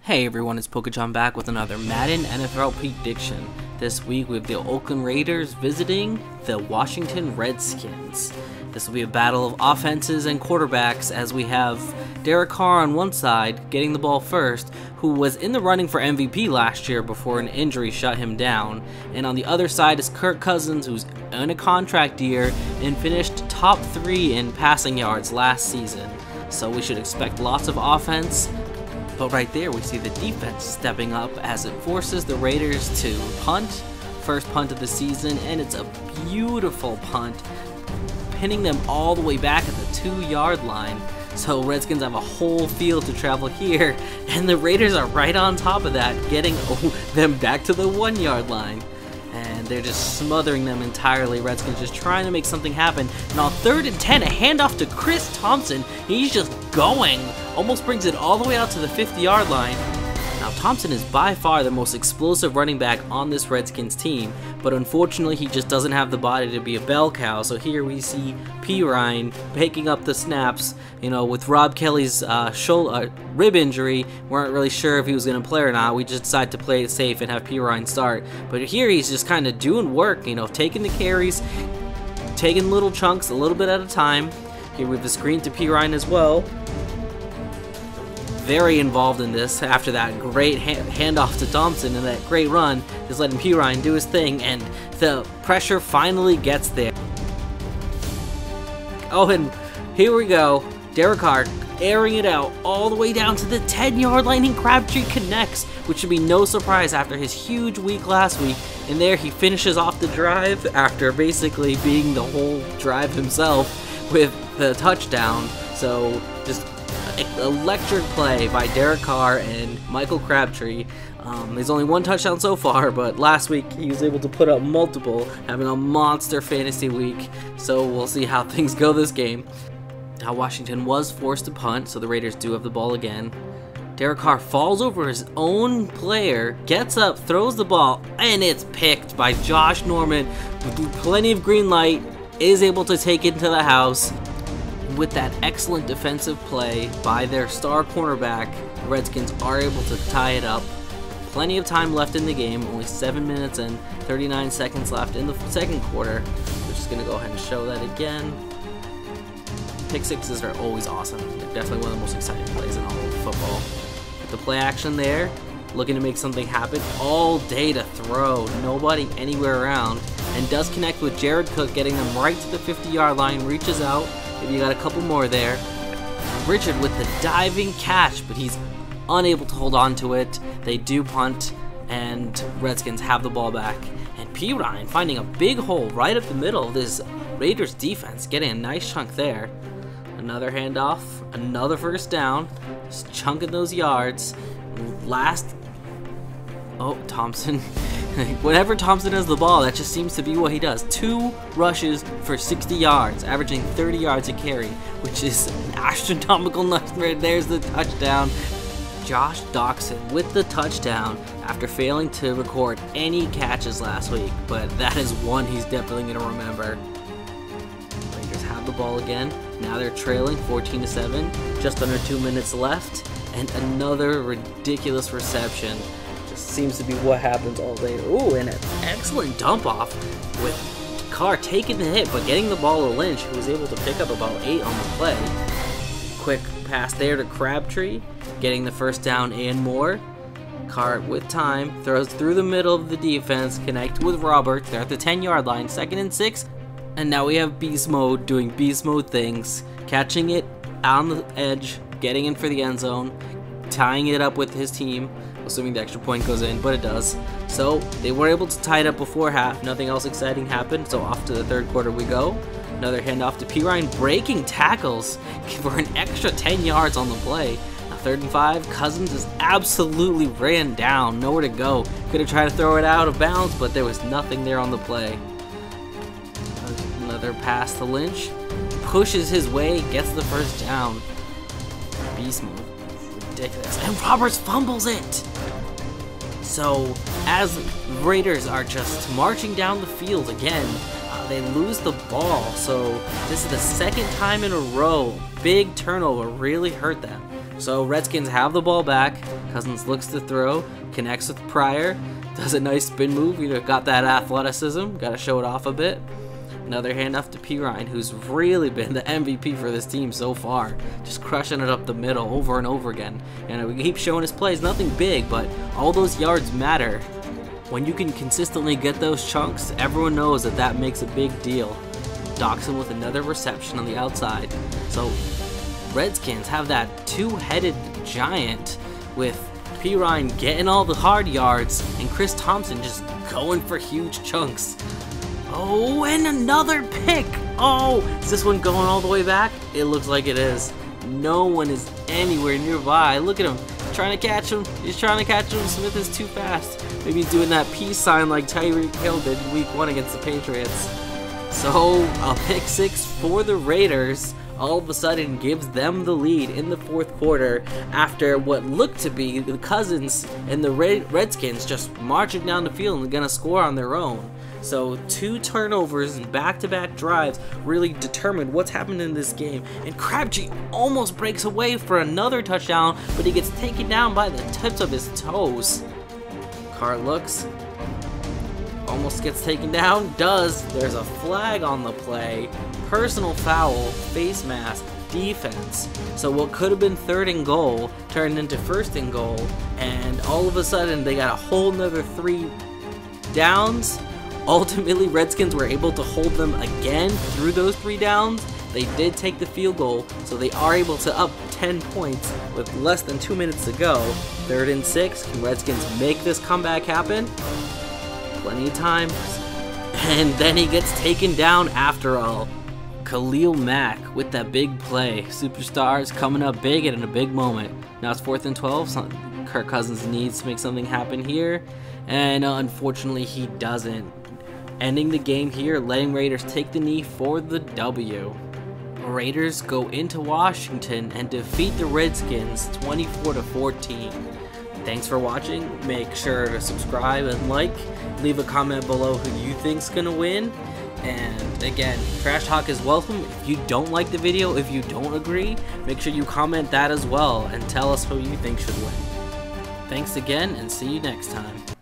Hey everyone, it's Pokemon back with another Madden NFL prediction. This week we have the Oakland Raiders visiting the Washington Redskins. This will be a battle of offenses and quarterbacks as we have Derek Carr on one side getting the ball first, who was in the running for MVP last year before an injury shut him down. And on the other side is Kirk Cousins, who's in a contract year and finished top 3 in passing yards last season. So we should expect lots of offense. But right there we see the defense stepping up as it forces the Raiders to punt, first punt of the season, and it's a beautiful punt, pinning them all the way back at the 2-yard line. So Redskins have a whole field to travel here, and the Raiders are right on top of that, getting them back to the 1-yard line. And they're just smothering them entirely. Redskins just trying to make something happen. And on 3rd and 10, a handoff to Chris Thompson. He's just going. Almost brings it all the way out to the 50-yard line. Now, Thompson is by far the most explosive running back on this Redskins team, but unfortunately he just doesn't have the body to be a bell cow. So here we see P. Ryan picking up the snaps. You know, with Rob Kelly's rib injury, weren't really sure if he was going to play or not. We just decided to play it safe and have P. Ryan start. But here he's just kind of doing work, you know, taking the carries, taking little chunks a little bit at a time. Here we have the screen to P. Ryan as well. Very involved in this after that great handoff to Thompson and that great run, just letting P. Ryan do his thing, and the pressure finally gets there. Oh, and here we go. Derek Carr airing it out all the way down to the 10-yard line, and Crabtree connects, which should be no surprise after his huge week last week. And there he finishes off the drive after basically being the whole drive himself with the touchdown. So just electric play by Derek Carr and Michael Crabtree. There's only one touchdown so far, but last week he was able to put up multiple, having a monster fantasy week. So we'll see how things go this game. Now Washington was forced to punt, so the Raiders do have the ball again. Derek Carr falls over his own player, gets up, throws the ball, and it's picked by Josh Norman with plenty of green light, is able to take it into the house. With that excellent defensive play by their star cornerback, the Redskins are able to tie it up. Plenty of time left in the game, only 7 minutes and 39 seconds left in the second quarter. We're just going to go ahead and show that again. Pick sixes are always awesome. They're definitely one of the most exciting plays in all of football. With the play action there, looking to make something happen all day to throw. Nobody anywhere around. And does connect with Jared Cook, getting them right to the 50-yard line, reaches out. Maybe you got a couple more there. Richard with the diving catch, but he's unable to hold on to it. They do punt, and Redskins have the ball back. And P. Ryan finding a big hole right up the middle of this Raiders defense, getting a nice chunk there. Another handoff, another first down, just chunking those yards. Thompson. Whenever Thompson has the ball, that just seems to be what he does. 2 rushes for 60 yards, averaging 30 yards a carry, which is an astronomical number. There's the touchdown. Josh Doxson with the touchdown after failing to record any catches last week, but that is one he's definitely going to remember. Raiders have the ball again. Now they're trailing 14-7, just under 2 minutes left, and another ridiculous reception. Seems to be what happens all day. Ooh, and an excellent dump off with Carr taking the hit, but getting the ball to Lynch, who was able to pick up about 8 on the play. Quick pass there to Crabtree, getting the first down and more. Carr with time, throws through the middle of the defense, connect with Robert. They're at the 10-yard line, 2nd and 6. And now we have Beast Mode doing Beast Mode things, catching it on the edge, getting in for the end zone, tying it up with his team. Assuming the extra point goes in, but it does. So they were able to tie it up before half. Nothing else exciting happened, so off to the third quarter we go. Another handoff to P. Ryan, breaking tackles for an extra 10 yards on the play. Now 3rd and 5, Cousins is absolutely ran down, nowhere to go. Could have tried to throw it out of bounds, but there was nothing there on the play. Another pass to Lynch, pushes his way, gets the first down. Beast mode. Ridiculous. And Roberts fumbles it. So as Raiders are just marching down the field again, they lose the ball. So this is the 2nd time in a row. Big turnover really hurt them. So Redskins have the ball back. Cousins looks to throw, connects with Pryor, does a nice spin move. You know, got that athleticism, got to show it off a bit. Another handoff to P. Ryan, who's really been the MVP for this team so far. Just crushing it up the middle over and over again. And we keep showing his plays, nothing big, but all those yards matter. When you can consistently get those chunks, everyone knows that that makes a big deal. Doxson with another reception on the outside. So Redskins have that two-headed giant with P. Ryan getting all the hard yards and Chris Thompson just going for huge chunks. Oh, and another pick! Oh, is this one going all the way back? It looks like it is. No one is anywhere nearby. Look at him, trying to catch him. He's trying to catch him. Smith is too fast. Maybe he's doing that peace sign like Tyreek Hill did in Week 1 against the Patriots. So, a pick six for the Raiders all of a sudden gives them the lead in the fourth quarter after what looked to be the Cousins and the Redskins just marching down the field and gonna score on their own. So 2 turnovers and back-to-back drives really determined what's happened in this game. And Crabtree almost breaks away for another touchdown, but he gets taken down by the tips of his toes. Carr looks, almost gets taken down, does. There's a flag on the play. Personal foul, face mask, defense. So what could have been 3rd and goal turned into 1st and goal, and all of a sudden they got a whole nother 3 downs. Ultimately, Redskins were able to hold them again through those 3 downs. They did take the field goal, so they are able to up 10 points with less than 2 minutes to go. 3rd and 6, can Redskins make this comeback happen? Plenty of time. And then he gets taken down after all. Khalil Mack with that big play. Superstars coming up big and in a big moment. Now it's 4th and 12. So Kirk Cousins needs to make something happen here. And unfortunately, he doesn't. Ending the game here, letting Raiders take the knee for the W. Raiders go into Washington and defeat the Redskins 24-14. Thanks for watching. Make sure to subscribe and like. Leave a comment below who you think's gonna win. And again, trash talk is welcome. If you don't like the video, if you don't agree, make sure you comment that as well and tell us who you think should win. Thanks again, and see you next time.